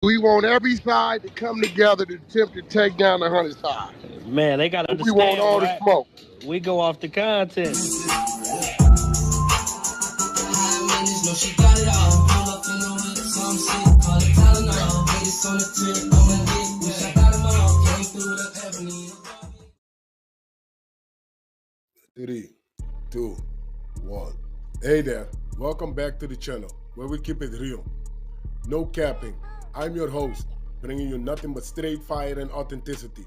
We want every side to come together to attempt to take down the 100 side. Man, they got to understand. We want all the smoke. We go off the content. Three, two, one. Hey there, welcome back to the channel where we keep it real. No capping. I'm your host, bringing you nothing but straight fire and authenticity.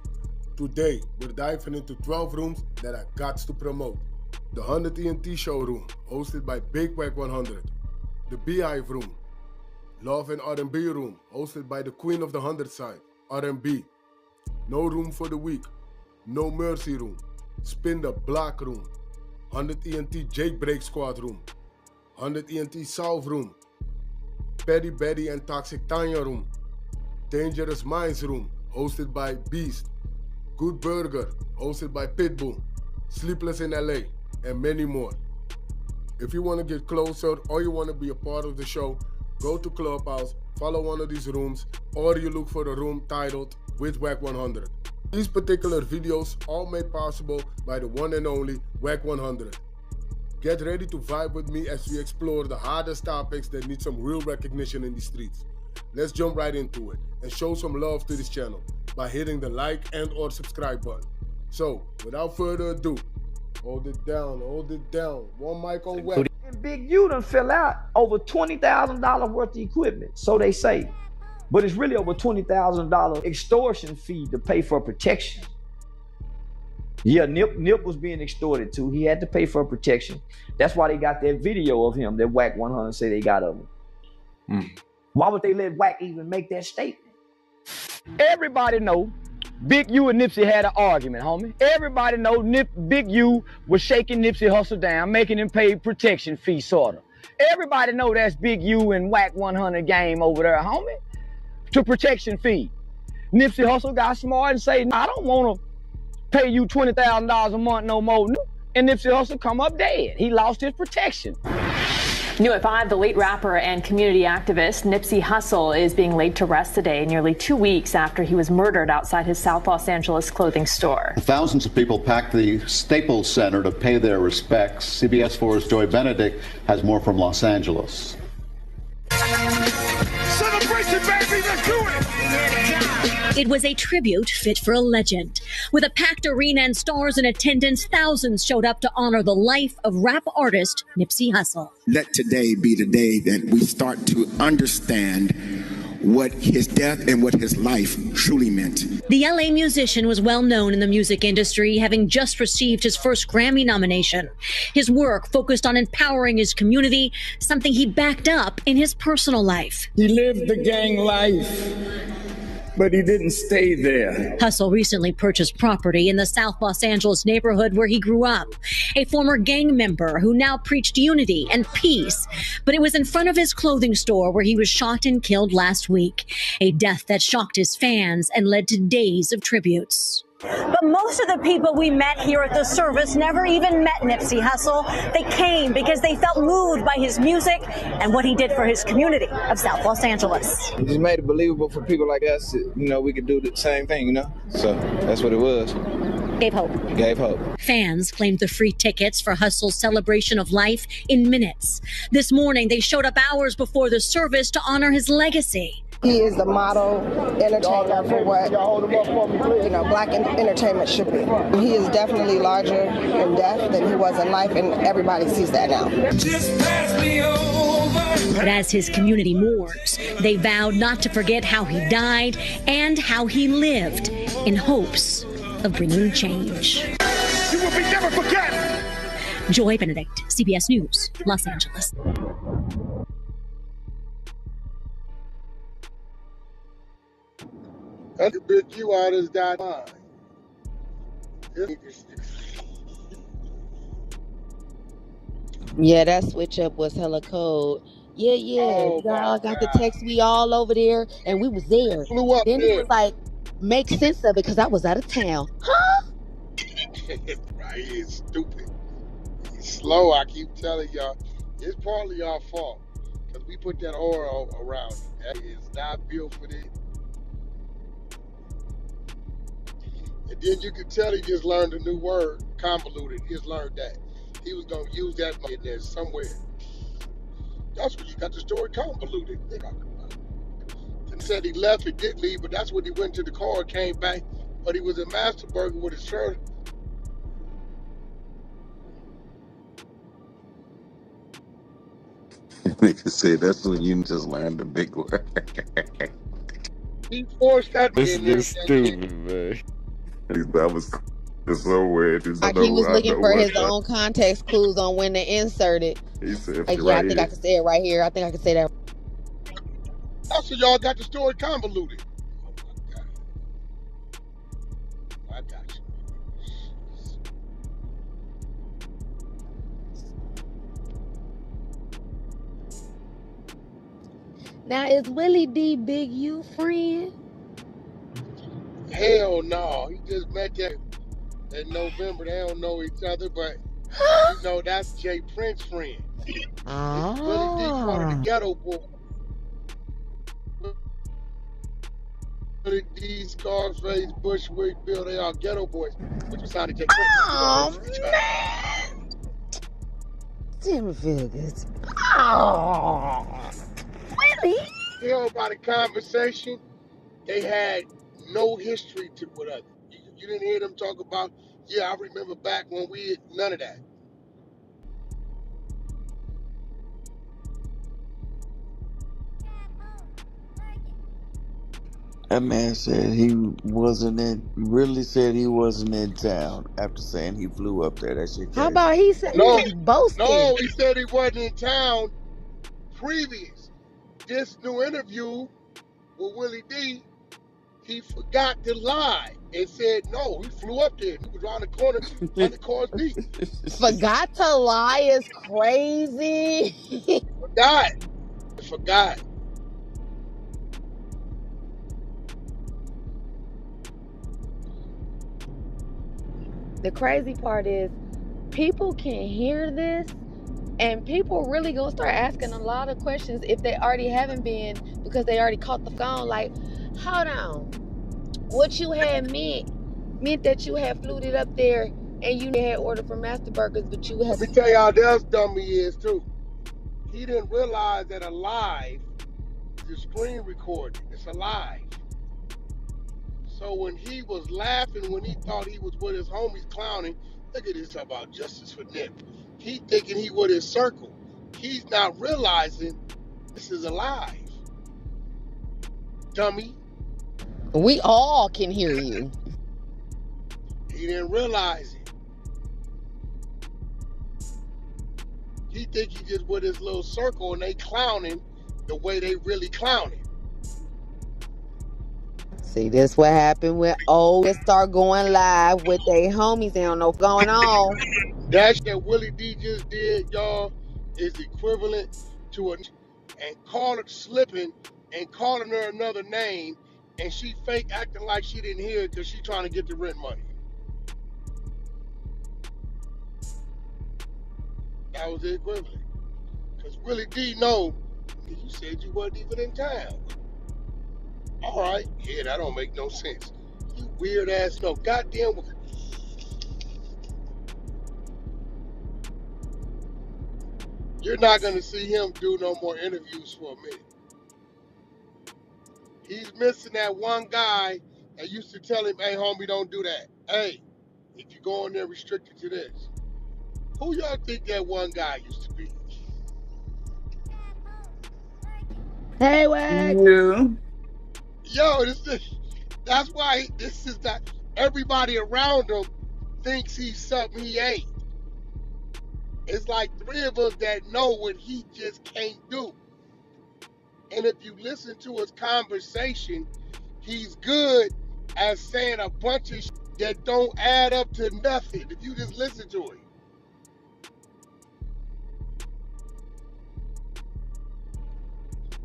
Today, we're diving into 12 rooms that I got to promote. The 100 ENT showroom, hosted by Big Wack100. The Beehive room. Love and R&B room, hosted by the Queen of the 100 side, R&B. No room for the weak. No mercy room. Spin the block room. 100 ENT Jake Break Squad room. 100 ENT South room. Petty Betty and Toxic Tanya room. Dangerous Minds room, hosted by Beast. Good Burger, hosted by Pitbull. Sleepless in LA, and many more. If you want to get closer or you want to be a part of the show, go to Clubhouse, follow one of these rooms, or you look for a room titled with Wack100. These particular videos all made possible by the one and only Wack100. Get ready to vibe with me as we explore the hardest topics that need some real recognition in the streets. Let's jump right into it and show some love to this channel by hitting the like and or subscribe button. So, without further ado, hold it down. One mic on Wack. And Big U done fill out over $20,000 worth of equipment, so they say. But it's really over $20,000 extortion fee to pay for protection. Yeah, Nip was being extorted too. He had to pay for protection. That's why they got that video of him that Wack100 say they got of him. Why would they let Wack even make that statement? Everybody know Big U and Nipsey had an argument, homie. Everybody know Big U was shaking Nipsey Hussle down, making him pay protection fee, sorta. Everybody know that's Big U and Wack100 game over there, homie. To protection fee. Nipsey Hussle got smart and say, I don't want to pay you $20,000 a month no more. And Nipsey Hussle come up dead. He lost his protection. New at 5, the late rapper and community activist Nipsey Hussle is being laid to rest today, nearly 2 weeks after he was murdered outside his South Los Angeles clothing store. Thousands of people packed the Staples Center to pay their respects. CBS 4's Joy Benedict has more from Los Angeles. Celebration, baby, let's do it! It was a tribute fit for a legend. With a packed arena and stars in attendance, thousands showed up to honor the life of rap artist Nipsey Hussle. Let today be the day that we start to understand what his death and what his life truly meant. The LA musician was well known in the music industry, having just received his first Grammy nomination. His work focused on empowering his community, something he backed up in his personal life. He lived the gang life, but he didn't stay there. Hussle recently purchased property in the South Los Angeles neighborhood where he grew up. A former gang member who now preached unity and peace. But it was in front of his clothing store where he was shot and killed last week. A death that shocked his fans and led to days of tributes. But most of the people we met here at the service never even met Nipsey Hussle. They came because they felt moved by his music and what he did for his community of South Los Angeles. He just made it believable for people like us, you know, we could do the same thing, you know? So that's what it was. Gave hope. Gave hope. Fans claimed the free tickets for Hussle's celebration of life in minutes. This morning, they showed up hours before the service to honor his legacy. He is the model entertainer for what, black entertainment should be. He is definitely larger in death than he was in life, and everybody sees that now. Just pass me over. But as his community mourns, they vowed not to forget how he died and how he lived in hopes of bringing change. You will be never forgotten. Joy Benedict, CBS News, Los Angeles. That's a big you out of that mind. Yeah, that switch up was hella cold. Yeah. Oh, y'all got the text. We all over there, and we was there. Flew up then there. it was like, make sense of it, because I was out of town. Huh? Right, he's stupid. He's slow, I keep telling y'all. It's partly our fault, because we put that aura around him. That is not built for this. And then you could tell he just learned a new word, convoluted. He just learned that. He was going to use that in there somewhere. That's where you got the story convoluted. And said he left, he did leave, but that's when he went to the car and came back. But he was in Masterburger with his shirt. Nigga said that's when you just learned the big word. He forced that This in there. is stupid, man. That was so weird. Like he was looking for his own context clues on when to insert it. He said, like, yeah, I think I can say it right here. I think I can say that. That's when y'all got the story convoluted. I got you. Now, is Willie D Big U friend? Hell no. He just met that in November. They don't know each other, but you know that's Jay Prince's friend. Oh. Willie D part of the ghetto boy. Willie D, Scarface, Bushwick, Bill, they all ghetto boys. Which was signed to Jay Prince. Oh, man. Damn, feel good. Oh. Willie? You know about the conversation? They had no history to with us. You didn't hear them talk about, yeah, I remember back when we had none of that. That man said he wasn't in, really said he wasn't in town after saying he flew up there. That shit crazy. How about he said he was boasting? No, he said he wasn't in town previous. This new interview with Willie D, he forgot to lie and said, no, he flew up there. He was around the corner on the Cars Beach. Forgot to lie is crazy. Forgot. The crazy part is people can hear this and people really gonna start asking a lot of questions if they already haven't been, because they already caught the phone. Like, hold on, what you had meant that you had flew it up there and you had ordered from Master Burgers, but you had. Let me tell you how else dumb he is too. He didn't realize that a live is a screen recording. It's a live. So when he was laughing, when he thought he was with his homies clowning, look at this talk about justice for Nip. He thinking he with his circle. He's not realizing this is a live. Dummy. We all can hear you. He didn't realize it. He think he just with his little circle and they clowning the way they really clowning. See, this what happened when old start going live with their homies. They don't know what's going on. That shit Willie D just did, y'all, is equivalent to and call it slipping and calling her another name, and she fake acting like she didn't hear it because she trying to get the rent money. That was the equivalent. Because Willie D know, you said you wasn't even in town. All right, yeah, that don't make no sense. You weird ass, no goddamn. You're not gonna see him do no more interviews for a minute. He's missing that one guy that used to tell him, hey homie, don't do that. Hey, if you go in there restricted to this. Who y'all think that one guy used to be? Hey, Wack. Yo, that's why this is that everybody around him thinks he's something he ain't. It's like three of us that know what he just can't do. And if you listen to his conversation, he's good at saying a bunch of shit that don't add up to nothing if you just listen to it.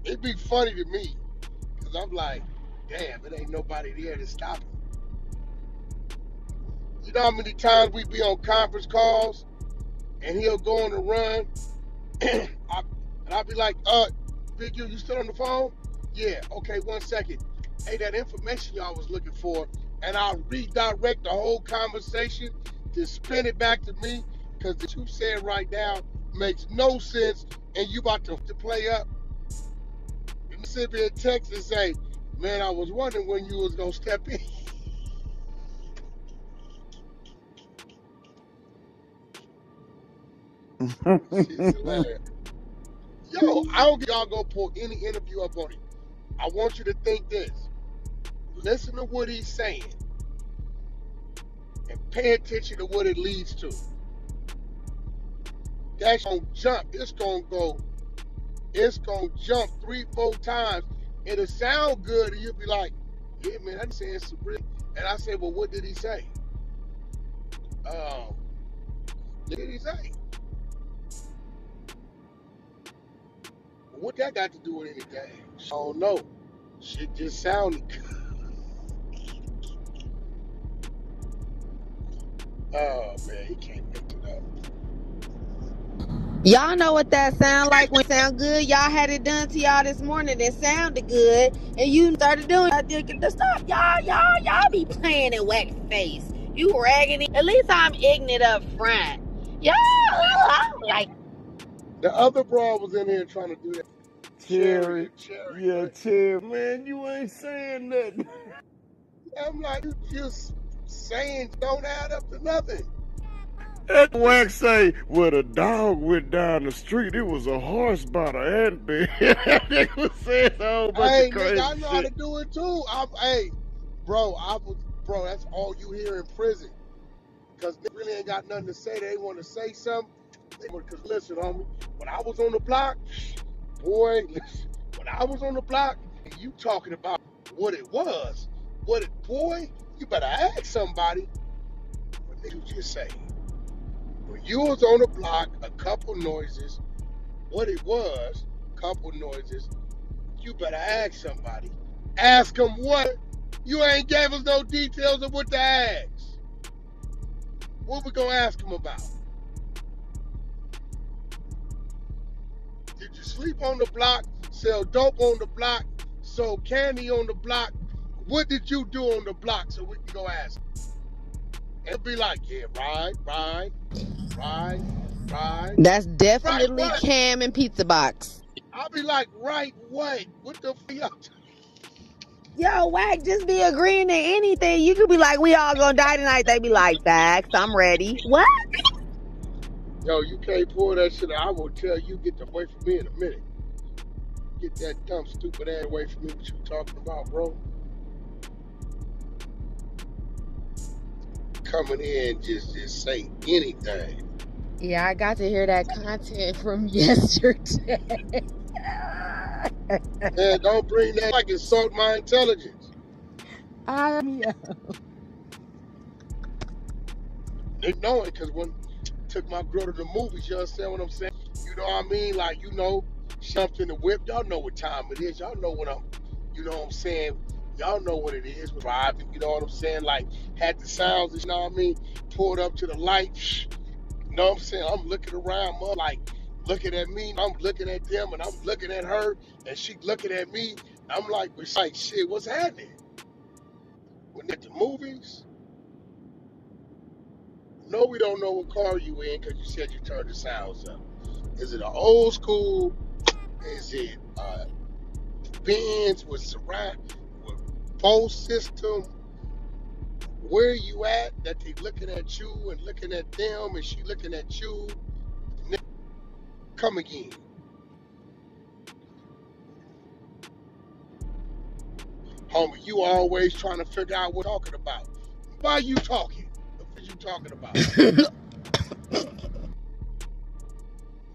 It'd be funny to me, because I'm like, damn, it ain't nobody there to stop him. You know how many times we be on conference calls and he'll go on the run and I'll be like, Big U, you still on the phone? Yeah, okay, 1 second. Hey, that information y'all was looking for, and I'll redirect the whole conversation to spin it back to me, because what you said right now makes no sense, and you about to play up. Mississippi in Texas say, man, I was wondering when you was going to step in. She's hilarious. Yo, I don't think y'all gonna pull any interview up on it. I want you to think this. Listen to what he's saying and pay attention to what it leads to. That's gonna jump. It's gonna jump 3-4 times. It'll sound good, and you'll be like, yeah, man, I'm saying some real. And I say, well, what did he say? What did he say? What that got to do with anything? I don't know. Shit just sounded good. Oh, man, he can't make it up. Y'all know what that sound like when it sound good? Y'all had it done to y'all this morning. It sounded good, and you started doing it. Stop, y'all be playing in Wack's face. You ragging it. At least I'm ignorant up front. Y'all like. The other broad was in here trying to do that. Cherry. Yeah, right? Cherry. Man, you ain't saying nothing. I'm like, you just saying don't add up to nothing. That Wack say, well, the dog went down the street. It was a horse by the ant bed. They was saying a whole bunch of crazy nigga, I know how to shit. do it too. Bro, that's all you hear in prison. Because they really ain't got nothing to say. They want to say something. Because listen, homie, when I was on the block, boy, listen, when I was on the block, and you talking about what it was, boy, you better ask somebody what did you just say. When you was on the block, a couple noises, what it was, couple noises, you better ask somebody. Ask them what? You ain't gave us no details of what to ask. What we gonna ask them about? Did you sleep on the block, sell dope on the block, sold candy on the block? What did you do on the block so we can go ask? And be like, yeah, right. That's definitely right, Cam and Pizza Box. I'll be like, right, what? What the f*** y'all? Yo, Wack, just be agreeing to anything. You could be like, we all gonna die tonight. They be like, facts, I'm ready. What? Yo, you can't pull that shit out. I will tell you, get away from me in a minute. Get that dumb, stupid ass away from me. What you talking about, bro? Coming in, just say anything. Yeah, I got to hear that content from yesterday. Man, don't bring that like insult my intelligence. They know it, because when I took my girl to the movies, you understand what I'm saying? You know what I mean? Like, you know, jumped in the whip. Y'all know what time it is. Y'all know when you know what I'm saying? Y'all know what it is. Driving, you know what I'm saying? Like, had the sounds, you know what I mean? Pulled up to the light. You know what I'm saying? I'm looking around, like, looking at me. I'm looking at them, and I'm looking at her, and she looking at me. I'm like, shit, what's happening? When at the movies? No, we don't know what car you in because you said you turned the sounds up. Is it an old school? Is it Benz with surround, with Bose system? Where you at that they looking at you and looking at them and she looking at you? Come again. Homie, you always trying to figure out what you're talking about. Why you talking? What you talking about?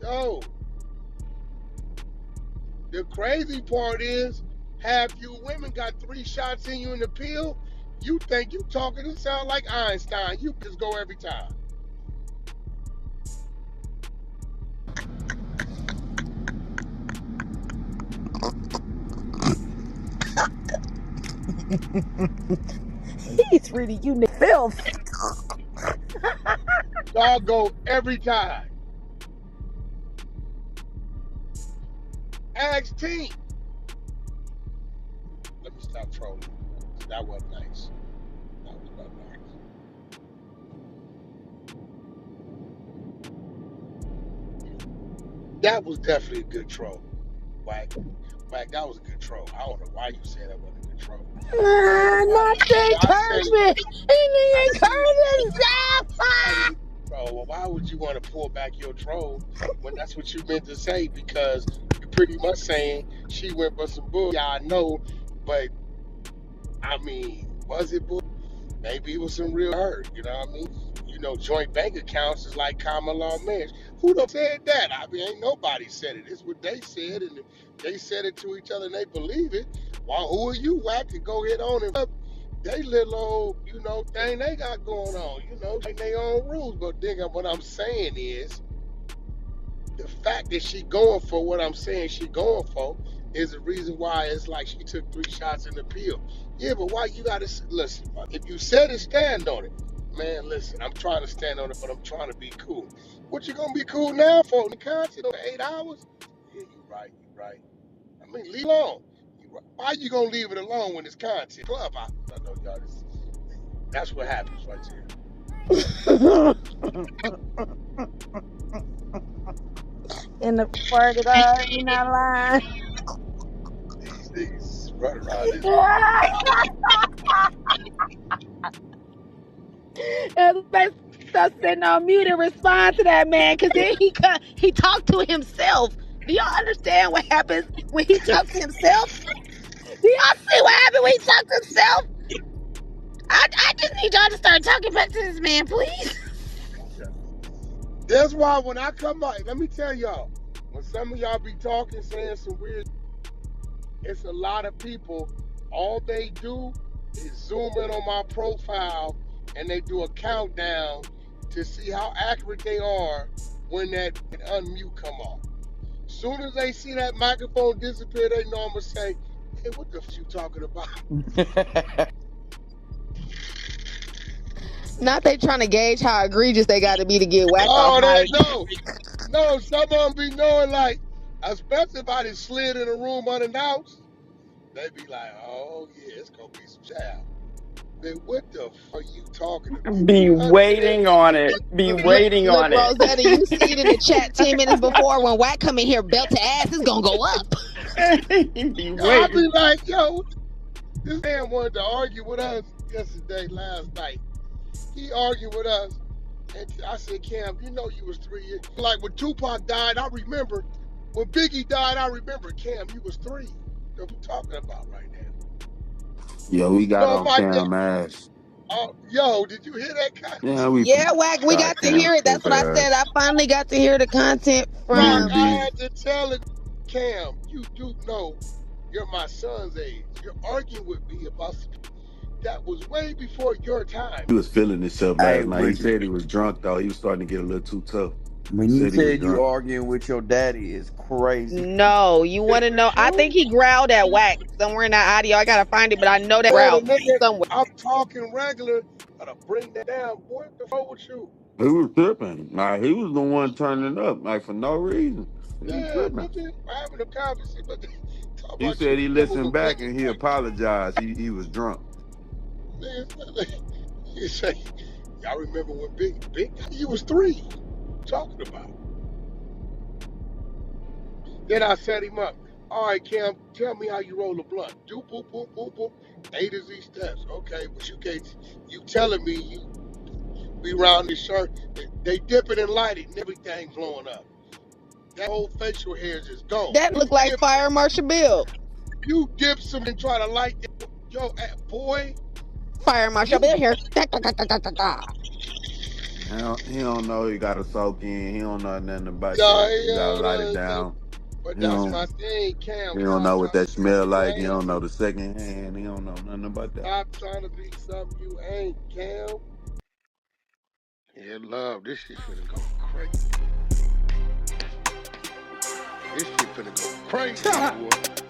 Yo, the crazy part is, half you women got 3 shots in you in the pill. You think you talking, you sound like Einstein. You just go every time. He's reading you filth. Y'all go every time. Ask T. stop trolling. That wasn't nice. That was not nice. That was definitely a good troll. Wack, that was a good troll. I don't know why you said that wasn't a good troll. Not the encouragement. He encouraged himself. Well, why would you want to pull back your troll when that's what you meant to say? Because you're pretty much saying she went for some bull. Yeah, I know, but I mean, was it bull? Maybe it was some real hurt. You know what I mean? You know, joint bank accounts is like common law marriage. Who done said that? I mean, ain't nobody said it. It's what they said, and they said it to each other, and they believe it. Well, who are you, Wack, to go hit on and they little old, you know, thing they got going on, you know, like their own rules. But nigga, what I'm saying is, the fact that she going for what I'm saying she going for is the reason why it's like she took 3 shots in the peel. Yeah, but why you gotta listen? If you said it, stand on it. Man, listen, I'm trying to stand on it, but I'm trying to be cool. What you gonna be cool now for? The content over 8 hours? Yeah, you right. I mean, leave it alone. Why you gonna leave it alone when it's content? Clubhouse. I know y'all. That's what happens right there. In the word of God, you're not lying. These niggas run around this. Start sitting on mute and respond to that man, because then he talked to himself. Do y'all understand what happens when he talks to himself? Do y'all see what happened when he talks to himself? I just need y'all to start talking back to this man, please. That's why when I come out, let me tell y'all, when some of y'all be talking, saying some weird, it's a lot of people, all they do is zoom in on my profile and they do a countdown to see how accurate they are when that unmute come off. Soon as they see that microphone disappear, they know I'm gonna say, hey, what the f you talking about? Not they trying to gauge how egregious they got to be to get whacked off. No, some of them be knowing, like, especially if I done slid in a room unannounced, they be like, oh yeah, it's gonna be some child. Then what the f are you talking about? Be waiting on it. Look, Rosetta, you see it in the chat 10 minutes before when Wack come in here, belt to ass is gonna go up. I be like, yo, this man wanted to argue with us last night. He argued with us, and I said, Cam, you know you was 3 years. Like when Tupac died, I remember. When Biggie died, I remember. Cam, you was 3. What we talking about right now? Yo, we got off Cam ass. Yo, did you hear that content? Yeah, Wack, we got to hear it. That's what I said. I finally got to hear the content from. I had to tell it, Cam, you do know you're my son's age. You're arguing with me about that was way before your time. He was feeling himself last night. He said he was drunk, though. He was starting to get a little too tough. When you said you arguing with your daddy is crazy. No, you want to know? I think he growled at Wack somewhere in that audio. I gotta find it, but I know that growled somewhere. I'm talking regular. Gotta bring that down. What the fuck with you? He was tripping. Like, he was the one turning up, like, for no reason. Yeah, having a conversation. But he said he listened back and he apologized. He was drunk. You say, y'all remember when Big, he was 3. Talking about. Then I set him up. All right, Cam, tell me how you roll a blunt. Do boop, boop, boop, boop. A to Z steps. Okay, but you telling me you be round this shirt, they dip it and light it and everything blowing up. That whole facial hair is just gone. That look like Fire Marshal Bill. You dip some and try to light it. Yo, boy. Fire Marshal Bill here. He don't know he got to soak in. He don't know nothing about that. You got to light it down. But that's my thing, Cam. He don't know what that smell like. He don't know the second hand. He don't know nothing about that. Stop trying to be something you ain't, Cam. Yeah, love. This shit finna go crazy. This shit finna go crazy, boy.